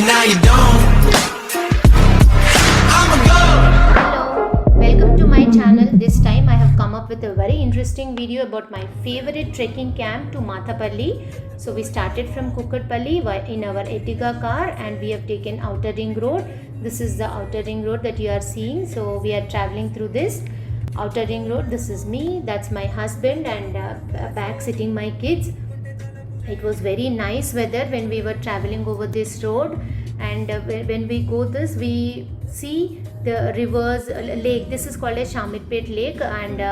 now you don't. I'ma go. Hello, welcome to my channel. This time I have come up with a very interesting video about my favorite trekking camp to Mathapalli. So we started from Kukatpalli in our Ertiga car and we have taken Outer Ring Road. This is the Outer Ring Road that you are seeing. So we are traveling through this Outer Ring Road. This is me, that's my husband, and back sitting my kids. It was very nice weather when we were traveling over this road, and when we go this we see the rivers, lake. This is called a Shamirpet lake, and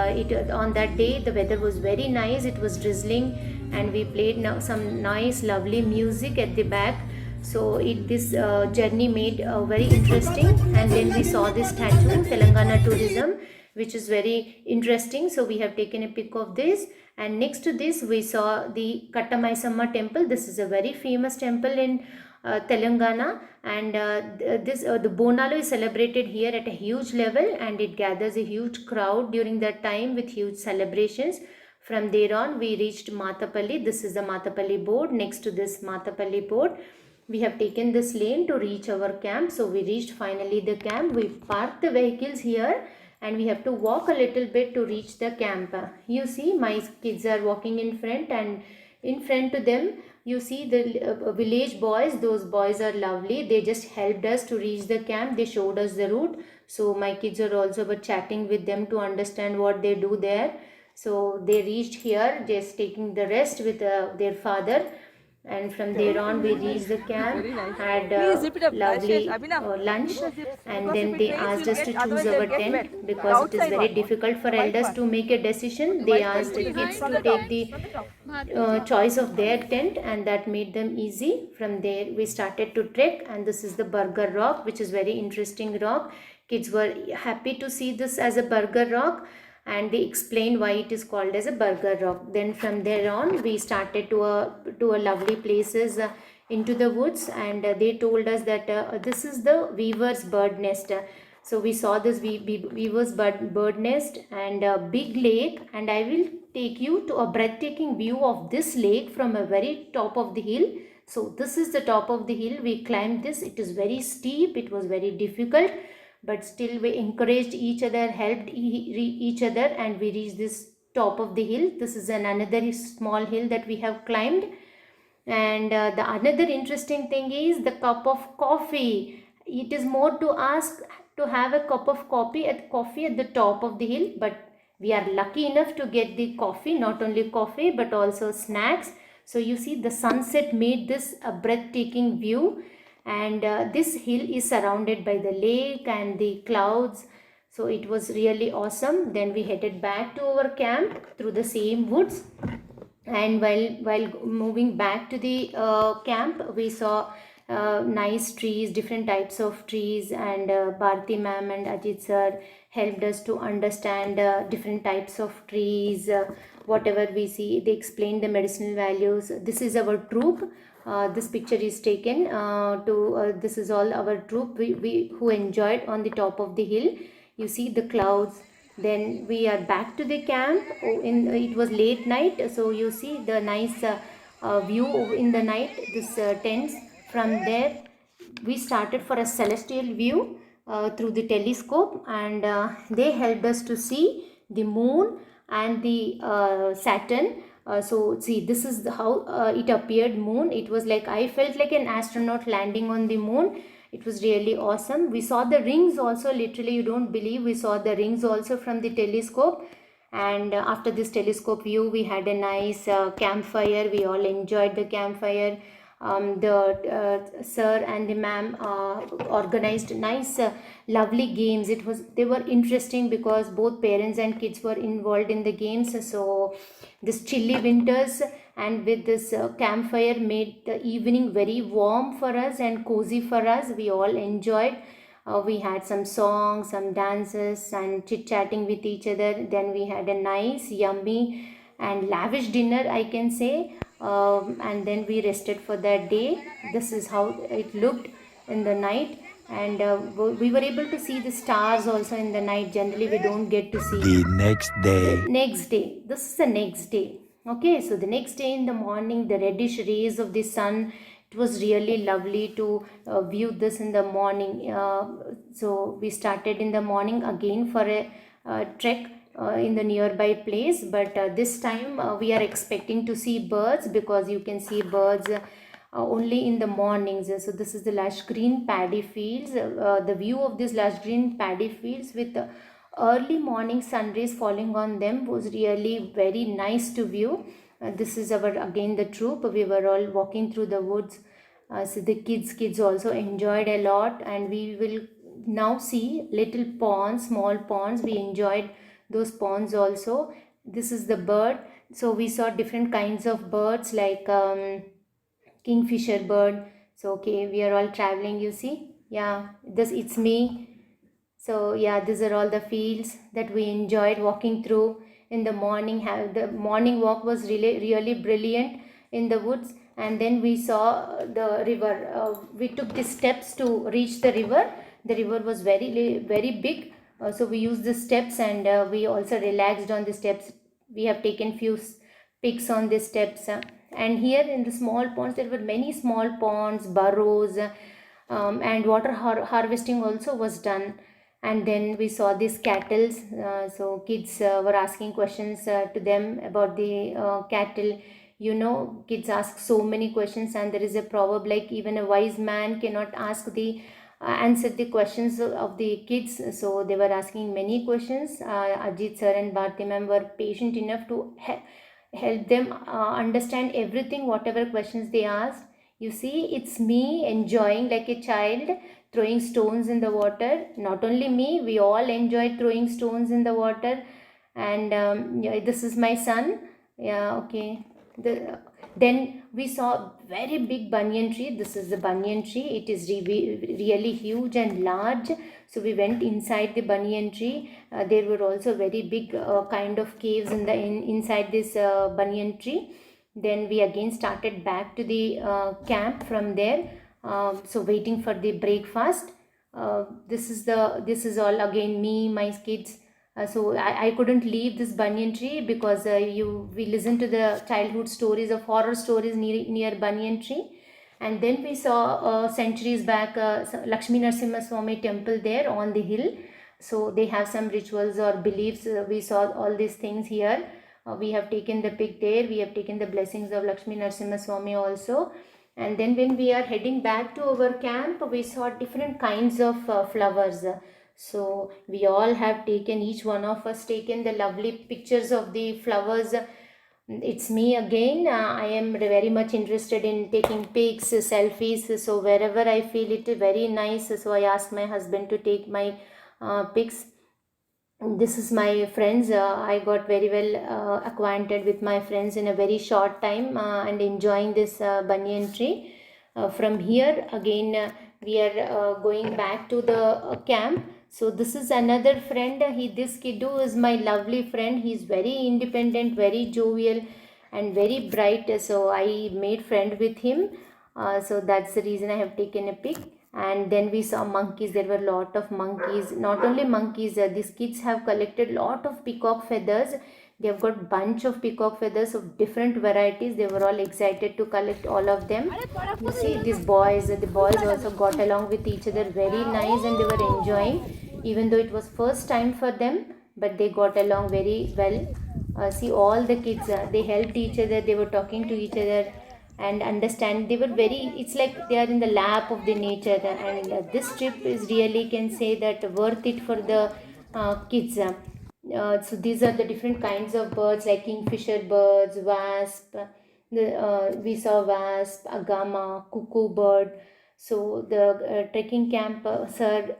on that day the weather was very nice. It was drizzling and we played some nice lovely music at the back. So this journey made very interesting, and then we saw this statue Telangana tourism, which is very interesting. So we have taken a pic of this, and next to this we saw the Kattamaisamma temple. This is a very famous temple in Telangana, and the Bonalu is celebrated here at a huge level, and it gathers a huge crowd during that time with huge celebrations. From there on we reached Mathapalli. This is the Mathapalli board. Next to this Mathapalli board we have taken this lane to reach our camp. So we reached finally the camp. We parked the vehicles here and we have to walk a little bit to reach the camp. You see my kids are walking in front, and in front to them you see the village boys. Those boys are lovely. They just helped us to reach the camp. They showed us the route. So my kids are also chatting with them to understand what they do there. So they reached here just taking the rest with their father, and from there on we reached the camp, had lovely lunch, and then they asked us to choose our tent because it is very difficult for elders to make a decision. They asked the kids to take the choice of their tent, and that made them easy. From there we started to trek, and this is the Burger Rock, which is very interesting rock. Kids were happy to see this as a Burger Rock, and they explained why it is called as a Burger Rock. Then from there on we started to a lovely places into the woods, and they told us that this is the Weaver's Bird Nest. So we saw this Weaver's bird nest and a big lake, and I will take you to a breathtaking view of this lake from a very top of the hill. So this is the top of the hill. We climbed this. It is very steep. It was very difficult, but still we encouraged each other, helped each other, and we reached this top of the hill. This is another small hill that we have climbed. And the another interesting thing is the cup of coffee. It is more to ask to have a cup of coffee at the top of the hill, but we are lucky enough to get the coffee, not only coffee but also snacks. So you see the sunset made this a breathtaking view, and this hill is surrounded by the lake and the clouds. So it was really awesome. Then we headed back to our camp through the same woods, and while moving back to the camp we saw nice trees, different types of trees, and Bharti ma'am and Ajit sir helped us to understand different types of trees. Whatever we see, they explained the medicinal values. This is our troop. This picture is taken this is all our troop we who enjoyed on the top of the hill. You see the clouds. Then we are back to the camp. It was late night, so you see the nice view in the night, this tents. From there we started for a celestial view through the telescope, and they helped us to see the moon and the Saturn. So see, this is how it appeared, moon. It was like I felt like an astronaut landing on the moon. It was really awesome. We saw the rings also, literally you don't believe, we saw the rings also from the telescope. And after this telescope view we had a nice campfire. We all enjoyed the campfire. The sir and the ma'am organized nice lovely games. They were interesting because both parents and kids were involved in the games. So this chilly winters and with this campfire made the evening very warm for us and cozy for us. We all enjoyed. We had some songs, some dances, and chit chatting with each other. Then we had a nice yummy and lavish dinner, I can say. And then we rested for that day. This is how it looked in the night, and we were able to see the stars also in the night. Generally we don't get to see. The next day. Next day, this is the next day. Okay, so the next day in the morning, the reddish rays of the sun It was really lovely to view this in the morning. So we started in the morning again for a trek in the nearby place, but this time we are expecting to see birds, because you can see birds only in the mornings. So this is the lush green paddy fields. The view of this lush green paddy fields with the early morning sun rays falling on them was really very nice to view. This is our again the troop. We were all walking through the woods. So the kids also enjoyed a lot, and we will now see little ponds, small ponds. We enjoyed those ponds also. This is the bird. So we saw different kinds of birds like kingfisher bird. So okay, we are all traveling, you see. Yeah, this it's me. So yeah, these are all the fields that we enjoyed walking through in the morning. The morning walk was really brilliant in the woods. And then we saw the river. We took the steps to reach the river. The river was very big. So we used the steps, and we also relaxed on the steps. We have taken few pics on the steps. And here in the small ponds, there were many small ponds, burrows, and water harvesting also was done. And then we saw these cattle. So kids were asking questions to them about the cattle. You know, kids ask so many questions, and there is a proverb like even a wise man cannot answer the questions of the kids. So they were asking many questions. Ajit sir and Bharti ma'am were patient enough to help them understand everything, whatever questions they asked. You see, it's me enjoying like a child, throwing stones in the water. Not only me, we all enjoy throwing stones in the water. And yeah, this is my son. Yeah, okay. Then we saw very big banyan tree. This is the banyan tree. It is really huge and large. So we went inside the banyan tree. There were also very big kind of caves inside this banyan tree. Then we again started back to the camp from there. So waiting for the breakfast. This is all again me, my kids. So I couldn't leave this banyan tree, because we listened to the childhood stories of horror stories near banyan tree. And then we saw centuries back Lakshmi Narasimha Swami temple there on the hill. So they have some rituals or beliefs. We saw all these things here. We have taken the pic there. We have taken the blessings of Lakshmi Narasimha Swami also. And then when we are heading back to our camp, we saw different kinds of flowers. So we all have taken, each one of us taken the lovely pictures of the flowers. It's me again. I am very much interested in taking pics, selfies. So wherever I feel it very nice, so I asked my husband to take my pics. This is my friends. I got very well acquainted with my friends in a very short time, and enjoying this banyan tree. From here again, we are going back to the camp. So this is another friend. This kiddo is my lovely friend. He's very independent, very jovial, and very bright. So I made friend with him. So that's the reason I have taken a pic. And then we saw monkeys. There were a lot of monkeys. Not only monkeys, these kids have collected lot of peacock feathers. They have got bunch of peacock feathers of different varieties. They were all excited to collect all of them. You see, the boys also got along with each other very nice, and they were enjoying, even though it was first time for them, but they got along very well. See, all the kids, they helped each other. They were talking to each other and understand. They were very, it's like they are in the lap of the nature. And this trip is really, can say that, worth it for the kids. So these are the different kinds of birds like kingfisher birds, wasp. We saw wasp, agama, cuckoo bird. So the trekking camp sir,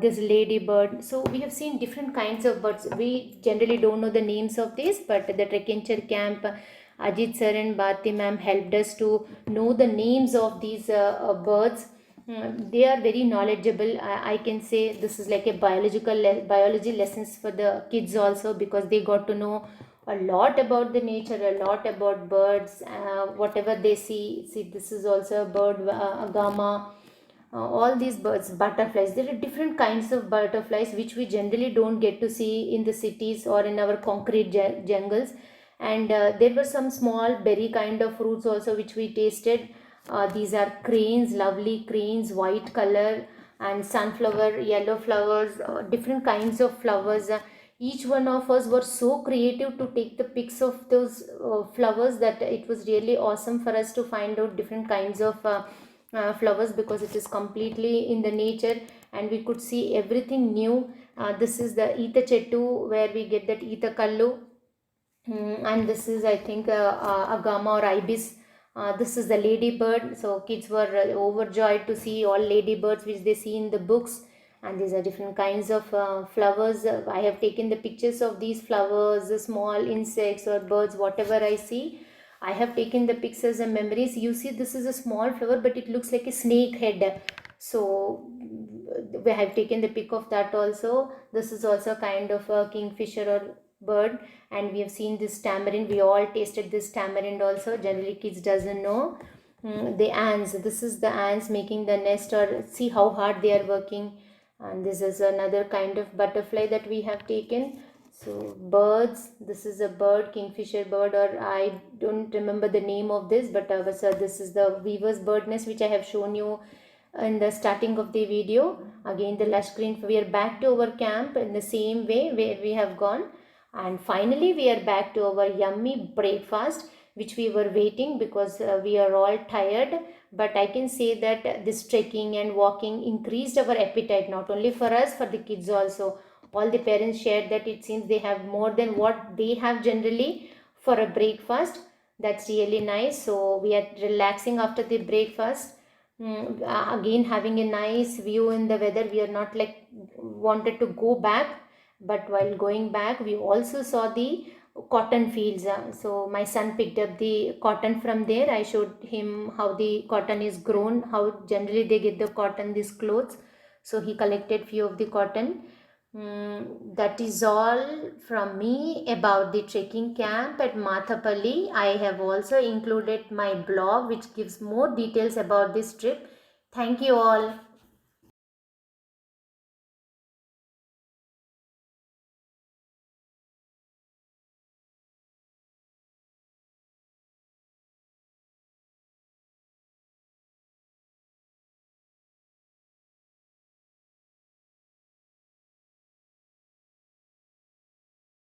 this ladybird. So we have seen different kinds of birds. We generally don't know the names of these, but the trekking camp, Ajit sir and Bharti ma'am helped us to know the names of these birds. They are very knowledgeable. I can say this is like a biology lessons for the kids also, because they got to know a lot about the nature, a lot about birds, whatever they see. See, this is also a bird, agama. All these birds, butterflies. There are different kinds of butterflies which we generally don't get to see in the cities or in our concrete jungles. And there were some small berry kind of fruits also which we tasted. These are cranes, lovely cranes, white color, and sunflower, yellow flowers, different kinds of flowers. Each one of us were so creative to take the pics of those flowers that it was really awesome for us to find out different kinds of flowers, because it is completely in the nature and we could see everything new. This is the Eetha Chettu, where we get that Eetha Kallu. And this is, I think, Agama or ibis. This is the ladybird. So kids were overjoyed to see all ladybirds which they see in the books. And these are different kinds of flowers. I have taken the pictures of these flowers, the small insects or birds, whatever I see. I have taken the pictures and memories. You see, this is a small flower, but it looks like a snake head. So we have taken the pic of that also. This is also kind of a kingfisher or bird. And we have seen this tamarind. We all tasted this tamarind also. Generally kids doesn't know. The ants, this is the ants making the nest, or see how hard they are working. And this is another kind of butterfly that we have taken. So birds, this is a bird, kingfisher bird, or I don't remember the name of this, but this is the weaver's bird nest which I have shown you in the starting of the video. Again the lush green. We are back to our camp in the same way where we have gone. And finally we are back to our yummy breakfast which we were waiting, because we are all tired. But I can say that this trekking and walking increased our appetite, not only for us, for the kids also. All the parents shared that it seems they have more than what they have generally for a breakfast. That's really nice. So we are relaxing after the breakfast. Again having a nice view in the weather. We are not like wanted to go back, but while going back we also saw the cotton fields. So my son picked up the cotton from there. I showed him how the cotton is grown, how generally they get the cotton, these clothes. So he collected few of the cotton. That is all from me about the trekking camp at Mathapalli. I have also included my blog which gives more details about this trip. Thank you all.